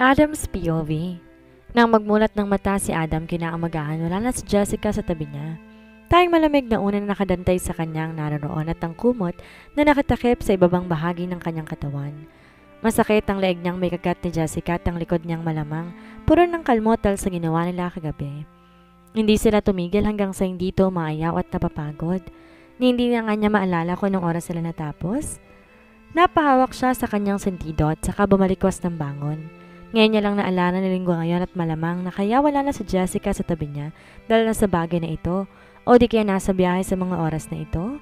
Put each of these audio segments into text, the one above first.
Adam's POV. Nang magmulat ng mata si Adam kinaumagahan, wala na si Jessica sa tabi niya. Tayong malamig na una na nakadantay sa kanyang naroon at ang kumot na nakatakip sa ibabang bahagi ng kanyang katawan. Masakit ang leeg niyang may kagat ni Jessica at ang likod niyang malamang, puro ng kalmot dahil sa ginawa nila kagabi. Hindi sila tumigil hanggang sa hindi ito maayaw at napapagod. Hindi na nga niya maalala kung anong oras sila natapos. Napahawak siya sa kanyang sentido at saka bumalikwas ng bangon. Ngayon niya lang naalala na linggo ngayon at malamang na kaya wala na si Jessica sa tabi niya dahil nasa bagay na ito o di kaya nasa biyahe sa mga oras na ito.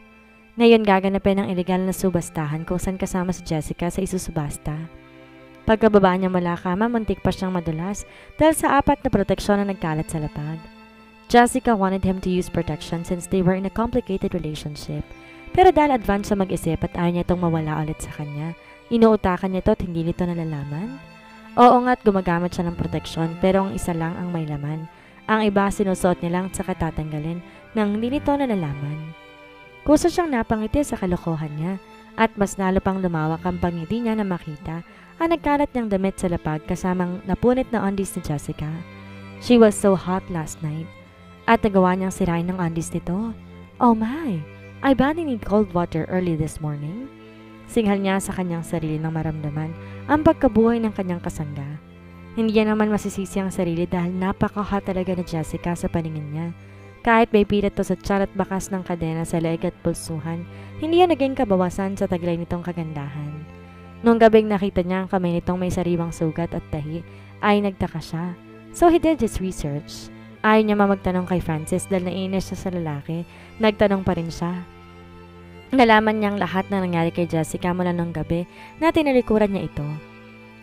Ngayon gaganapin ang ilegal na subastahan kung saan kasama si Jessica sa isusubasta. Pagkababa niya mula kama, muntik pa siyang madulas dahil sa apat na proteksyon na nagkalat sa lapag. Jessica wanted him to use protection since they were in a complicated relationship. Pero dahil advance siya mag-isip at ayaw niya itong mawala ulit sa kanya, inuutakan niya ito at hindi nito nalalaman. Oo nga't gumagamit siya ng proteksyon pero ang isa lang ang may laman. Ang iba sinusuot niya lang at saka tatanggalin nang hindi nito nalalaman. Kusa siyang napangiti sa kalokohan niya at mas lalo pang lumawak ang pangiti niya na makita ang nagkalat niyang damit sa lapag kasamang napunit na undies ni Jessica. She was so hot last night at nagawa niyang sirain ng undies nito. Oh my! I badly need cold water early this morning. Singhal niya sa kanyang sarili nang maramdaman ang pagkabuhay ng kanyang kasangga. Hindi niya naman masisisi ang sarili dahil napaka-hot talaga ni Jessica sa paningin niya. Kahit may pilit to sa tiyan at bakas ng kadena sa leeg at pulsuhan, hindi yan naging kabawasan sa taglay nitong kagandahan. Noong gabing nakita niya ang kamay nitong may sariwang sugat at tahi, ay nagtaka siya. So he did his research. Ayaw niya magtanong kay Francis dahil nainis siya sa lalaki. Nagtanong pa rin siya. Nalaman niyang lahat na nangyari kay Jessica mula nung gabi na tinalikuran niya ito.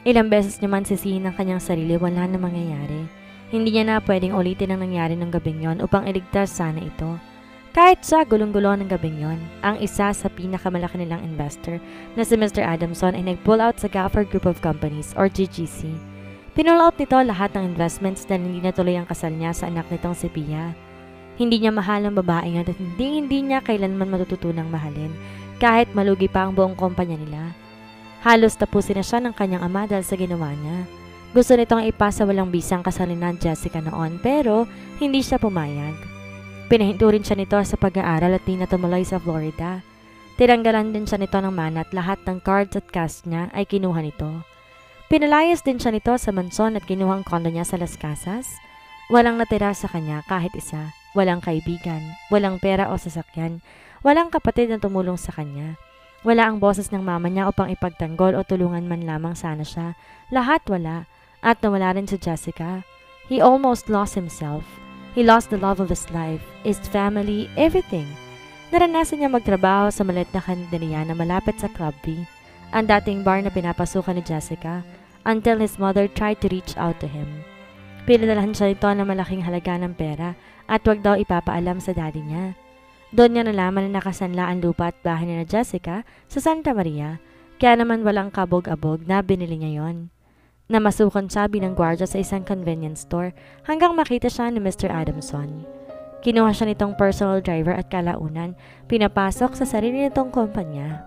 Ilang beses niya man sisihin ang kanyang sarili, wala na mangyayari. Hindi niya na pwedeng ulitin ang nangyari ng gabing yon upang iligtas sana ito. Kahit siya gulong-gulo ng gabing yon, ang isa sa pinakamalaki nilang investor na si Mr. Adamson ay nag-pull out sa Gafford Group of Companies or GGC. Pinull out nito lahat ng investments dahil hindi natuloy ang kasal niya sa anak nitong si Pia. Hindi niya mahal ang babae nga at hindi niya kailanman matututunang mahalin kahit malugi pa ang buong kumpanya nila. Halos tapusin na siya ng kanyang ama dahil sa ginawa niya. Gusto nitong ipasa walang bisang kasalin na Jessica noon pero hindi siya pumayag. Pinahinto rin siya nito sa pag-aaral at di na tumuloy sa Florida. Tinanggalan din siya nito ng mana at lahat ng cards at cash niya ay kinuha nito. Pinalayas din siya nito sa mansyon at kinuha ang kondo niya sa Las Casas. Walang natira sa kanya kahit isa. Walang kaibigan, walang pera o sasakyan, walang kapatid na tumulong sa kanya. Wala ang boses ng mama niya upang ipagtanggol o tulungan man lamang sana siya. Lahat wala. At nawala rin si Jessica. He almost lost himself. He lost the love of his life, his family, everything. Naranasan niya magtrabaho sa maliit na kandiliya na malapit sa Club B, ang dating bar na pinapasukan ni Jessica, until his mother tried to reach out to him. Pinadalahan siya nito ng malaking halaga ng pera at wag daw ipapaalam sa daddy niya. Doon niya nalaman na nakasanla ang lupa at bahay ni na Jessica sa Santa Maria, kaya naman walang kabog-abog na binili niya yon. Namasukan siya bilang gwardiya sa isang convenience store hanggang makita siya ni Mr. Adamson. Kinuha siya nitong personal driver at kalaunan, pinapasok sa sarili nitong kumpanya.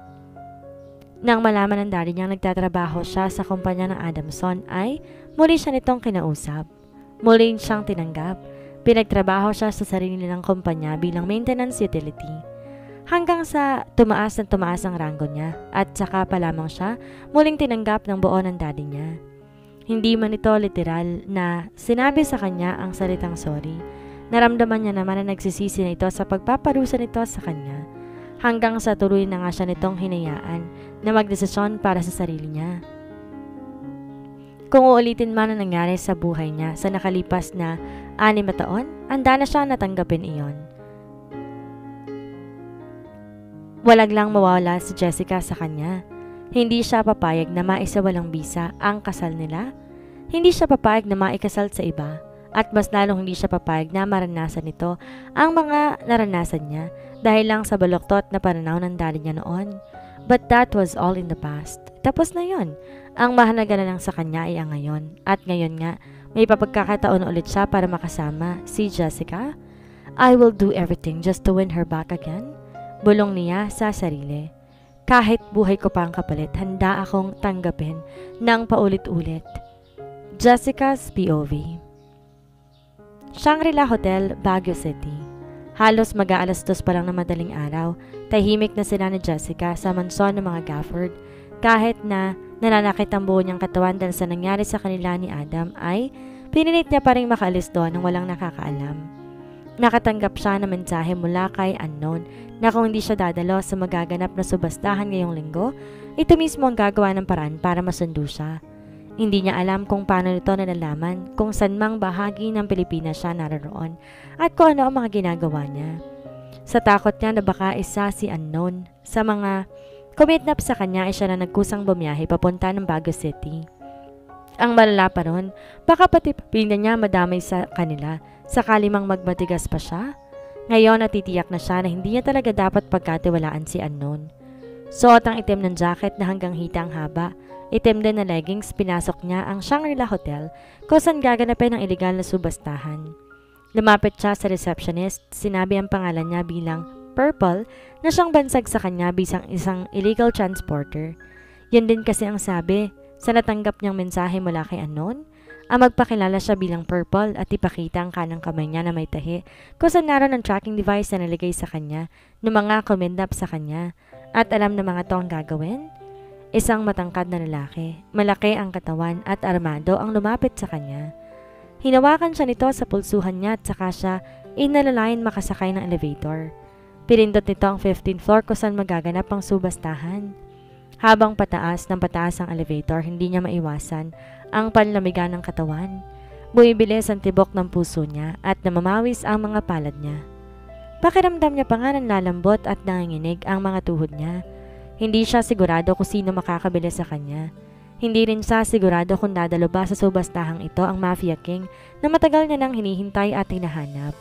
Nang malaman ng daddy niyang nagtatrabaho siya sa kumpanya ng Adamson ay muli siya nitong kinausap. Muli siyang tinanggap. Pinagtrabaho siya sa sarili nilang kumpanya bilang maintenance utility. Hanggang sa tumaas ang ranggo niya at saka pa lamang siya muling tinanggap ng buo ng daddy niya. Hindi man ito literal na sinabi sa kanya ang salitang sorry. Naramdaman niya naman na nagsisisi na ito sa pagpaparusa nito sa kanya. Hanggang sa tuloy na nga siya nitong hinayaan na magdesisyon para sa sarili niya. Kung uulitin man ang nangyari sa buhay niya sa nakalipas na 6 na taon, handa na siya natanggapin iyon. Walang lang mawala si Jessica sa kanya. Hindi siya papayag na maisawalang bisa ang kasal nila. Hindi siya papayag na maikasal sa iba. At mas lalong hindi siya papayag na maranasan nito ang mga naranasan niya dahil lang sa baluktot na pananaw ng daddy niya noon. But that was all in the past. Tapos na yon. Ang mahalaga na lang sa kanya ay ang ngayon. At ngayon nga, may papagkakataon ulit siya para makasama si Jessica. I will do everything just to win her back again. Bulong niya sa sarili. Kahit buhay ko pa ang kapalit, handa akong tanggapin ng paulit-ulit. Jessica's POV. Shangri-La Hotel, Baguio City. Halos mag-aalas-2 pa lang na madaling araw, tahimik na sila ni Jessica sa mansyon ng mga Gafford. Kahit na nananakit ang buo niyang katawan dahil sa nangyari sa kanila ni Adam ay pinilit niya pa rin makaalis doon nang walang nakakaalam. Nakatanggap siya ng mensahe mula kay unknown na kung hindi siya dadalo sa magaganap na subastahan ngayong linggo, ito mismo ang gagawa ng paraan para masundo siya. Hindi niya alam kung paano nito nalalaman kung saan mang bahagi ng Pilipinas siya naroon at kung ano ang mga ginagawa niya. Sa takot niya na baka isa si unknown sa mga kumitnap sa kanya ay siya na nagkusang bumiyahe papunta ng Baguio City. Ang malala pa ron, baka pati pamilya niya madamay sa kanila sakali mang magmatigas pa siya. Ngayon natitiyak na siya na hindi niya talaga dapat pagkatiwalaan si unknown. Suot ang itim ng jacket na hanggang hita ang haba. Itim din na leggings, pinasok niya ang Shangri-La Hotel kung saan gaganapin ang iligal na subastahan. Lumapit siya sa receptionist, sinabi ang pangalan niya bilang Purple na siyang bansag sa kanya bisang isang illegal transporter. Yan din kasi ang sabi sa natanggap niyang mensahe mula kay unknown, ang magpakilala siya bilang Purple at ipakita ang kanang kamay niya na may tahi kung saan naroon ang tracking device na naligay sa kanya ng mga kumendap sa kanya at alam na mga to ang gagawin. Isang matangkad na lalaki, malaki ang katawan at armado ang lumapit sa kanya. Hinawakan siya nito sa pulsuhan niya at saka siya inalalayan makasakay ng elevator. Pinindot nito ang 15th floor kung saan magaganap ang subastahan. Habang pataas ng pataas ang elevator, hindi niya maiwasan ang panlamigan ng katawan. Bumibilis ang tibok ng puso niya at namamawis ang mga palad niya. Pakiramdam niya pa nga ng lalambot at nanginginig ang mga tuhod niya. Hindi siya sigurado kung sino makakabili sa kanya. Hindi rin siya sigurado kung dadalo ba sa subastahang ito ang Mafia King na matagal niya nang hinihintay at hinahanap.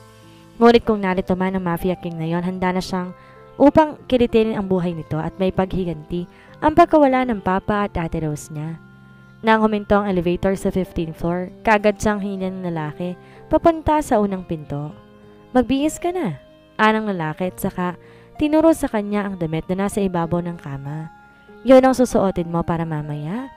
Ngunit kung narito man ang Mafia King na yon, handa na siyang upang kilitin ang buhay nito at may paghiganti ang pagkawala ng papa at ate Rose niya. Nang huminto ang elevator sa 15th floor, kagad siyang hinila ng lalaki papunta sa unang pinto. Magbihis ka na, anang lalaki at saka tinuro sa kanya ang damit na nasa ibabaw ng kama. Yun ang susuotin mo para mamaya.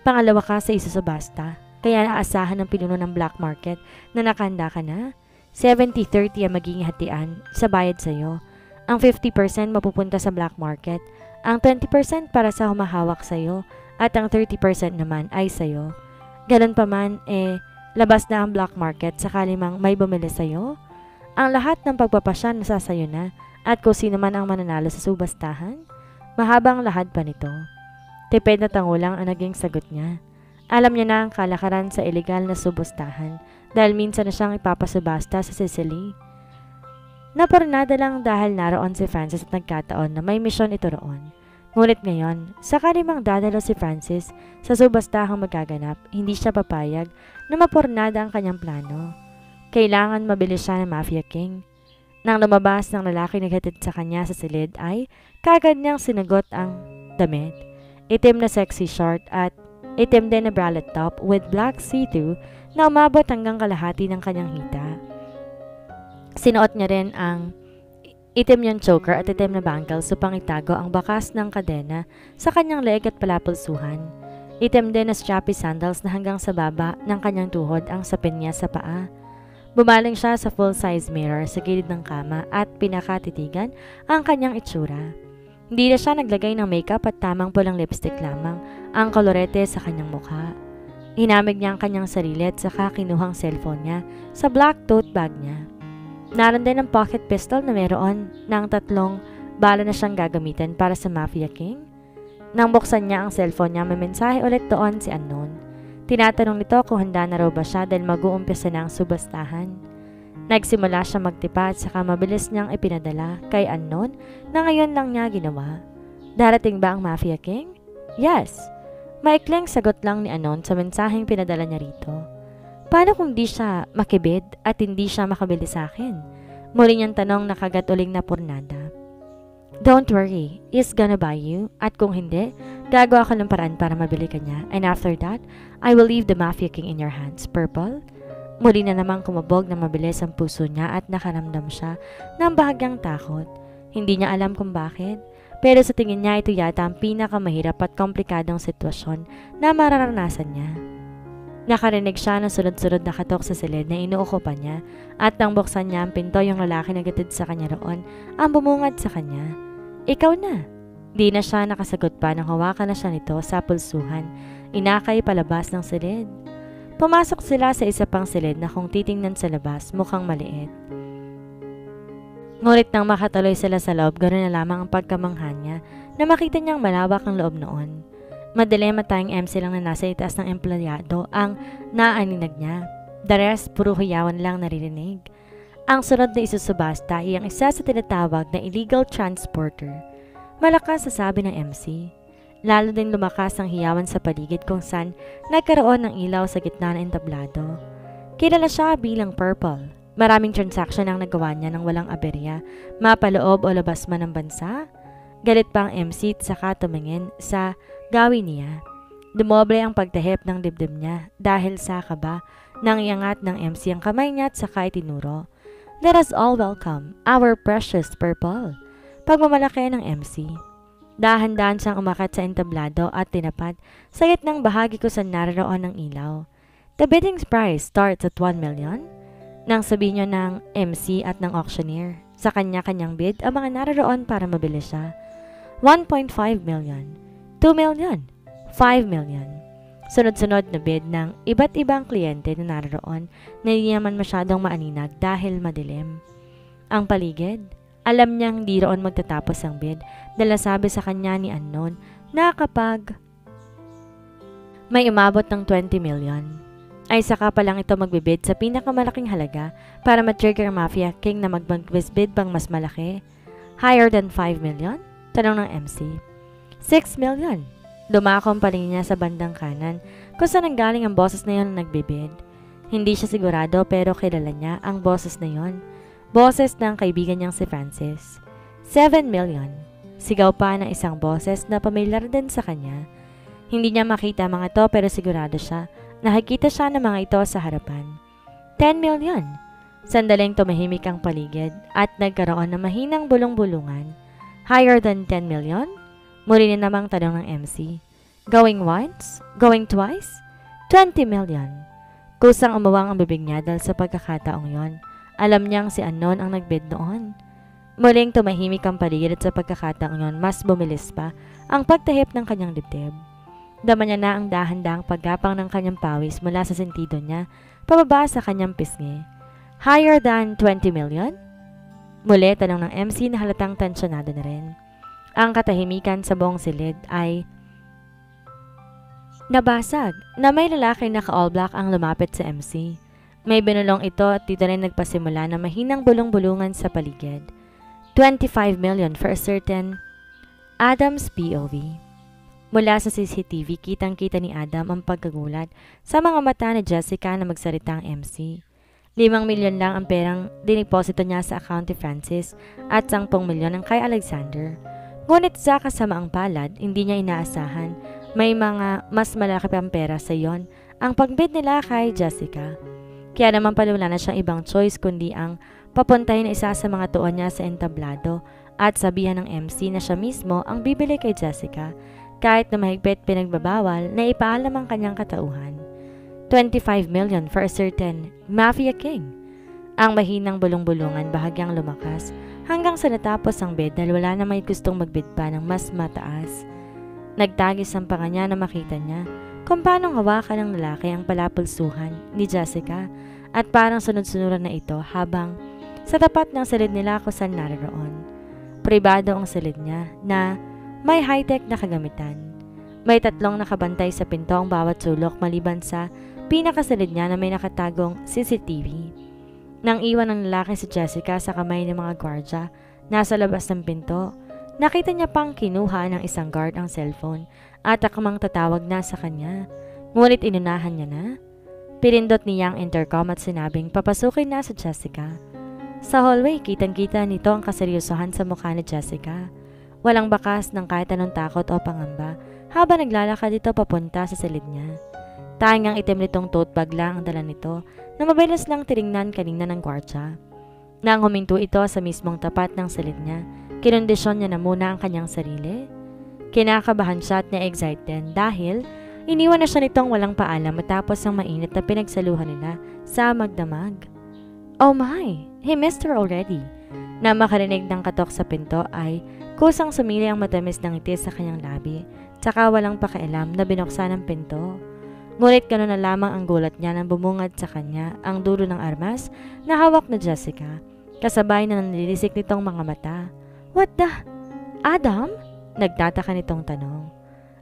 Pangalawa ka sa isusubasta, kaya naasahan ng pinuno ng black market na nakahanda ka na. 70-30 ang magiging hatian sa bayad sa'yo. Ang 50% mapupunta sa black market, ang 20% para sa humahawak sa'yo, at ang 30% naman ay sa'yo. Ganun pa man, labas na ang black market sakali mang may bumili sa'yo. Ang lahat ng pagpapasya nasa sa'yo na, at kung sino man ang mananalo sa subastahan, mahabang lahad pa nito. Tipid na tangulang ang naging sagot niya. Alam niya na ang kalakaran sa ilegal na subastahan dahil minsan na siyang ipapasubasta sa Sicily. Napornada lang dahil naroon si Francis at nagkataon na may misyon ito roon. Ngunit ngayon, sakali mang dadalo si Francis sa subastahang magaganap, hindi siya papayag na mapornada ang kanyang plano. Kailangan mabilis siya ng Mafia King. Nang lumabas ng lalaki naghatid sa kanya sa silid ay kagad niyang sinagot ang damit. Itim na sexy short at itim din na bralette top with black see-through na umabot hanggang kalahati ng kanyang hita. Sinuot niya rin ang itim niyang choker at itim na bangles upang itago ang bakas ng kadena sa kanyang leeg at palapulsuhan. Itim din na strappy sandals na hanggang sa baba ng kanyang tuhod ang sapin niya sa paa. Bumaling siya sa full-size mirror sa gilid ng kama at pinakatitigan ang kanyang itsura. Hindi na siya naglagay ng makeup at tamang pulang lipstick lamang ang kolorete sa kanyang mukha. Hinamig niya ang kanyang sarili at saka kinuhang cellphone niya sa black tote bag niya. Naroon din ang pocket pistol na meron ng 3 bala na siyang gagamitin para sa Mafia King. Nang buksan niya ang cellphone niya, may mensahe ulit doon si unknown. Tinatanong nito kung handa na raw ba siya dahil mag-uumpisa na ang subastahan. Nagsimula siya magtipa at saka mabilis niyang ipinadala kay unknown na ngayon lang niya ginawa. Darating ba ang Mafia King? Yes. Maikling sagot lang ni unknown sa mensaheng pinadala niya rito. Paano kung di siya makibid at hindi siya makabili sa akin? Muli niyang tanong na kagat uling na pornada. Don't worry, he's gonna buy you. At kung hindi, gagawa ko ng paraan para mabili ka niya. And after that, I will leave the Mafia King in your hands, Purple. Muli na namang kumabog na mabilis ang puso niya at nakaramdam siya ng bahagyang takot. Hindi niya alam kung bakit, pero sa tingin niya ito yata ang pinakamahirap at komplikadong sitwasyon na mararanasan niya. Nakarinig siya ng sunod-sunod na katok sa silid na inuukupan niya at nang buksan niya ang pinto, yung lalaki na gatid sa kanya roon ang bumungad sa kanya. Ikaw na. Di na siya nakasagot pa nang hawakan na siya nito sa pulsuhan. Inakay palabas ng silid. Pumasok sila sa isa pang silid na kung titingnan sa labas mukhang maliit. Ngunit nang makatuloy sila sa loob, ganoon na lamang ang pagkamangha niya na makita niyang malawak ang loob noon. Madilim at tayong MC lang na nasa itaas ng empleyado ang naaninag niya. The rest, puro hiyawan lang naririnig. Ang sunod na isusubasta ay ang isa sa tinatawag na illegal transporter. Malakas sa sabi ng MC. Lalo din lumakas ang hiyawan sa paligid kung saan nagkaroon ng ilaw sa gitna ng entablado. Kilala siya bilang Purple. Maraming transaction ang nagawa niya ng walang aberya, mapaloob o labas man ng bansa. Galit pa ang MC at saka tumingin sa gawin niya. Dumoble ang pagtahip ng dibdib niya dahil sa kaba nang iangat ng MC ang kamay niya at saka itinuro. Let us all welcome our precious Purple. Pagmamalaki ng MC. Dahan-dahan siyang umakat sa entablado at tinapat sa gitnang bahagi kung saan naroon ng ilaw. The bidding price starts at 1 million. Nang sabihin niyo ng MC at ng auctioneer, sa kanya-kanyang bid ang mga naroon para mabili siya. 1.5 million, 2 million, 5 million. Sunod-sunod na bid ng iba't ibang kliyente na naroon na hindi naman masyadong maaninag dahil madilim. Ang paligid, alam niyang di roon magtatapos ang bid dahil sabi sa kanya ni Unknown na kapag may umabot ng 20 million, ay saka pa lang ito magbibid sa pinakamalaking halaga para ma-trigger ang Mafia King na mag-bid pang mas malaki. Higher than 5 million? Tanong ng MC. 6 million. Dumako ang palingin niya sa bandang kanan kung saan nanggaling ang boses na yon na nagbibid. Hindi siya sigurado pero kilala niya ang boses na yon. Boses ng kaibigan niyang si Francis. 7 million. Sigaw pa ng isang boses na pamilyar din sa kanya. Hindi niya makita mga to pero sigurado siya. Nakikita siya ng mga ito sa harapan. 10 million. Sandaling tumahimik ang paligid at nagkaroon ng mahinang bulong-bulungan. Higher than 10 million? Muli na namang tanong ng MC. Going once? Going twice? 20 million. Kusang umawang ang bibig niya dahil sa pagkakataong yon. Alam niyang si Unknown ang nagbid noon. Muling tumahimik ang paligid at sa pagkakataong yon, mas bumilis pa ang pagtahip ng kanyang dibdib. Dama niya na ang dahan-dahang paggapang ng kanyang pawis mula sa sentido niya, pababa sa kanyang pisngi. Higher than 20 million? Muli tanong ng MC na halatang tensyonado na rin. Ang katahimikan sa buong silid ay nabasag na may lalaki na ka-all black ang lumapit sa MC. May binulong ito at dito rin nagpasimula na mahinang bulong-bulungan sa paligid. 25 million for a certain Adam's POV. Mula sa CCTV, kitang-kita ni Adam ang pagkagulat sa mga mata ni Jessica na magsalita ang MC. 5 milyon lang ang perang diniposito niya sa account ni Francis at 10 milyon ang kay Alexander. Ngunit sa kasamaang palad, hindi niya inaasahan may mga mas malaki pang pera sa iyon ang pagbid nila kay Jessica. Kaya naman pala wala na siyang ibang choice kundi ang papuntahin na isa sa mga tuon niya sa entablado at sabihan ng MC na siya mismo ang bibili kay Jessica kahit na mahigpit pinagbabawal na ipaalam ang kanyang katauhan. 25 million for a certain Mafia King. Ang mahinang bulong-bulungan bahagyang lumakas hanggang sa natapos ang bid dahil wala na may gustong magbid pa ng mas mataas. Nagtagis ang panga niya na makita niya kung paano hawakan ng lalaki ang palapulsuhan ni Jessica at parang sunod-sunuran na ito habang sa tapat ng silid nila kung saan naroon. Pribado ang silid niya na may high-tech na kagamitan. May 3 nakabantay sa pinto ang bawat sulok maliban sa pinakasilid niya na may nakatagong CCTV. Nang iwan ng lalaki si Jessica sa kamay ng mga gwardya nasa labas ng pinto, nakita niya pang kinuha ng isang guard ang cellphone at akmang tatawag na sa kanya. Ngunit inunahan niya na. Pinindot niya ang intercom at sinabing papasukin na si Jessica. Sa hallway, kitang-kita nito ang kaseryosohan sa mukha ni Jessica. Walang bakas ng kahit anong takot o pangamba habang naglalakad ito papunta sa silid niya. Tanging ang itim nitong tote bag lang ang dala nito na mabilis lang tiningnan kanina ng gwardya. Nang huminto ito sa mismong tapat ng silid niya, kinondisyon niya na muna ang kanyang sarili. Kinakabahan siya at na-excite din dahil Iniwan na siya nitong walang paalam matapos ang mainit na pinagsaluhan nila sa magdamag. Oh my! He missed her already. Na makarinig ng katok sa pinto ay kusang sumili ang matamis ng ngiti sa kanyang labi, tsaka walang pakialam na binuksan ang pinto. Ngunit gano'n na lamang ang gulat niya nang bumungad sa kanya ang dulo ng armas na hawak na Jessica, kasabay na nanilisik nitong mga mata. What the? Adam? Nagtataka nitong tanong.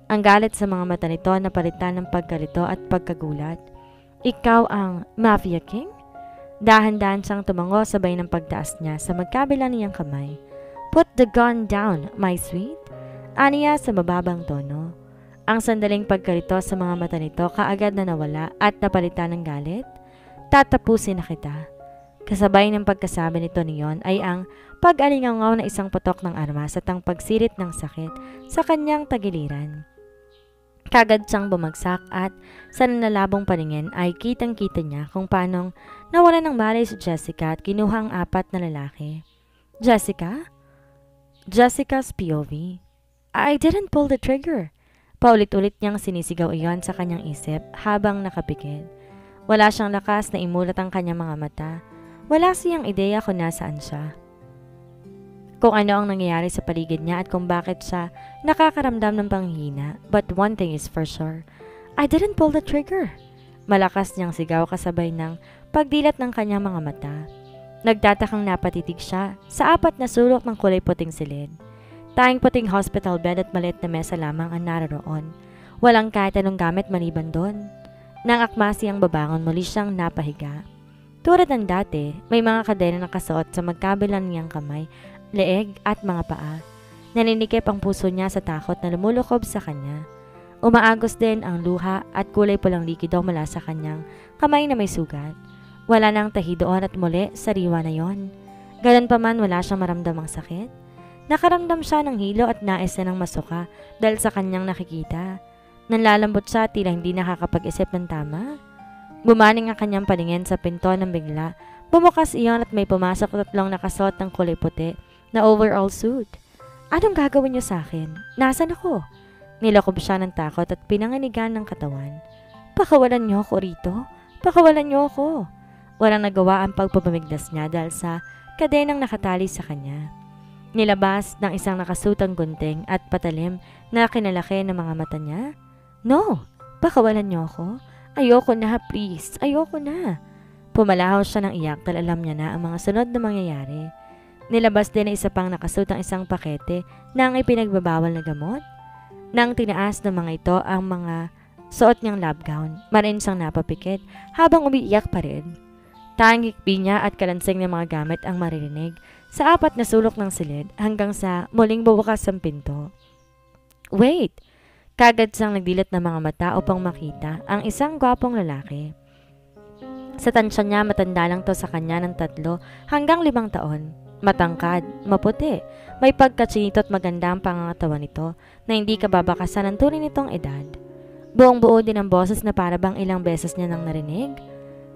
Ang galit sa mga mata nito na palitan ng pagkalito at pagkagulat. Ikaw ang Mafia King? Dahan-dahan siyang tumango sabay ng pagtaas niya sa magkabila niyang kamay. Put the gun down, my sweet. Aniya sa mababang tono. Ang sandaling pagkalito sa mga mata nito kaagad na nawala at napalitan ng galit. Tatapusin na kita. Kasabay ng pagkasabi nito niyon ay ang pag-alingangaw na isang putok ng armas at ang pagsirit ng sakit sa kanyang tagiliran. Kagad siyang bumagsak at sa nanlalabong paningin ay kitang-kita niya kung paanong nawala ng malay si Jessica at kinuha ang 4 na lalaki. Jessica? Jessica's POV. I didn't pull the trigger. Paulit-ulit niyang sinisigaw iyon sa kanyang isip habang nakapikit. Wala siyang lakas na imulat ang kanyang mga mata. Wala siyang ideya kung nasaan siya. Kung ano ang nangyayari sa paligid niya at kung bakit siya nakakaramdam ng panghihina. But one thing is for sure, I didn't pull the trigger. Malakas niyang sigaw kasabay ng pagdilat ng kanyang mga mata. Nagtatakang napatitig siya sa 4 na sulok ng kulay puting silid. Tayong puting hospital bed at maliit na mesa lamang ang naroon. Walang kahit anong gamit maliban doon. Nang akmasi ang babangon, muli siyang napahiga. Tulad ng dati, may mga kadena nakasuot sa magkabilang niyang kamay, leeg at mga paa. Naninikip ang puso niya sa takot na lumulukob sa kanya. Umaagos din ang luha at kulay pulang likido mula sa kanyang kamay na may sugat. Wala nang tahi doon at muli, sariwa na yon. Ganon pa man wala siyang maramdamang sakit. Nakaramdam siya ng hilo at nais na ng masuka dahil sa kanyang nakikita. Nanlalambot siya tila hindi nakakapag-isip ng tama. Bumaning ang kanyang paningin sa pinto ng bigla. Bumukas iyon at may pumasok 3 nakasuot ng kulay puti na overall suit. Anong gagawin niyo sa akin? Nasaan ako? Nilakob siya ng takot at pinanganigan ng katawan. Pakawalan niyo ako rito. Pakawalan niyo ako. Walang nagawa ang pagpapamiglas niya dahil sa kadenang nakatali sa kanya. Nilabas ng isang nakasutang gunting at patalim na kinalaki ng mga mata niya. No! Pakawalan niyo ako. Ayoko na, please. Ayoko na. Pumalahaw siya ng iyak dahil alam niya na ang mga sunod na mangyayari. Nilabas din na isa pang nakasutang isang pakete ng ipinagbabawal na gamot. Nang tinaas ng mga ito ang mga suot niyang lab gown, marin siyang napapikit habang umiiyak pa rin. Tanging hikbi niya at kalansing ng mga gamit ang maririnig sa 4 na sulok ng silid hanggang sa muling bubukas ang pinto. Wait! Kagad siyang nagdilat ng mga mata upang makita ang isang gwapong lalaki. Sa tansya niya, matanda lang to sa kanya ng 3 hanggang 5 taon. Matangkad, maputi, may pagkatsinito at maganda ang pangangatawan nito na hindi kababakasan ng tunay nitong edad. Buong buo din ang boses na parabang ilang beses niya nang narinig.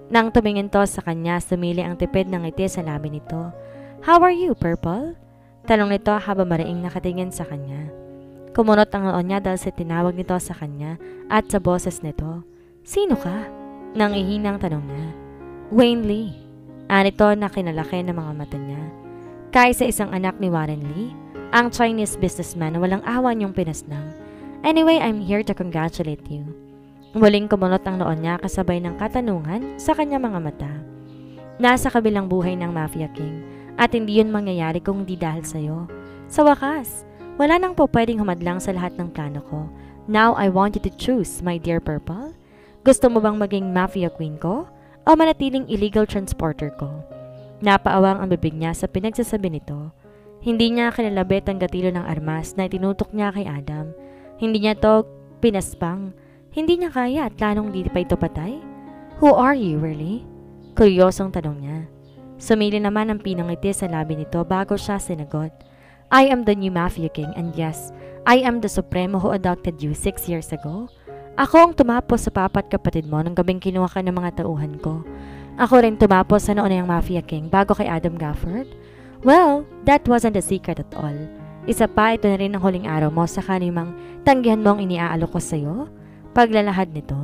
Nang tumingin to sa kanya, sumili ang tipid ng ngiti sa labi nito. How are you, Purple? Tanong nito habang mariing nakatingin sa kanya. Kumunot ang noon niya dahil sa tinawag nito sa kanya at sa boses nito. Sino ka? Nang ihinang tanong niya. Wayne Lee. Anito na kinalaki ng mga mata niya. Kaisa isang anak ni Warren Lee, ang Chinese businessman na walang awa niyong pinasnang. Anyway, I'm here to congratulate you. Muling kumunot ang noon niya kasabay ng katanungan sa kanyang mga mata. Nasa kabilang buhay ng Mafia King at hindi yun mangyayari kung hindi dahil sa'yo. Sa wakas, wala nang po pwedeng humadlang sa lahat ng plano ko. Now I want you to choose, my dear Purple. Gusto mo bang maging Mafia Queen ko o manatiling illegal transporter ko? Napaawang ang bibig niya sa pinagsasabi nito. Hindi niya kinalabit ang gatilo ng armas na itinutok niya kay Adam. Hindi niya to pinaspang. Hindi niya kaya at lalong di pa ito patay? Who are you, really? Kuryosong tanong niya. Sumili naman ang pinangiti sa labi nito bago siya sinagot. I am the new Mafia King and yes, I am the Supremo who adopted you 6 years ago. Ako ang tumapos sa papa at kapatid mo nung gabing kinuha ka ng mga tauhan ko. Ako rin tumapos sa noon ng Mafia King bago kay Adam Gafford. Well, that wasn't a secret at all. Isa pa, ito na rin ang huling araw mo sa kanimang tanggihan mo ang iniaalok ko sa'yo. paglalahad nito.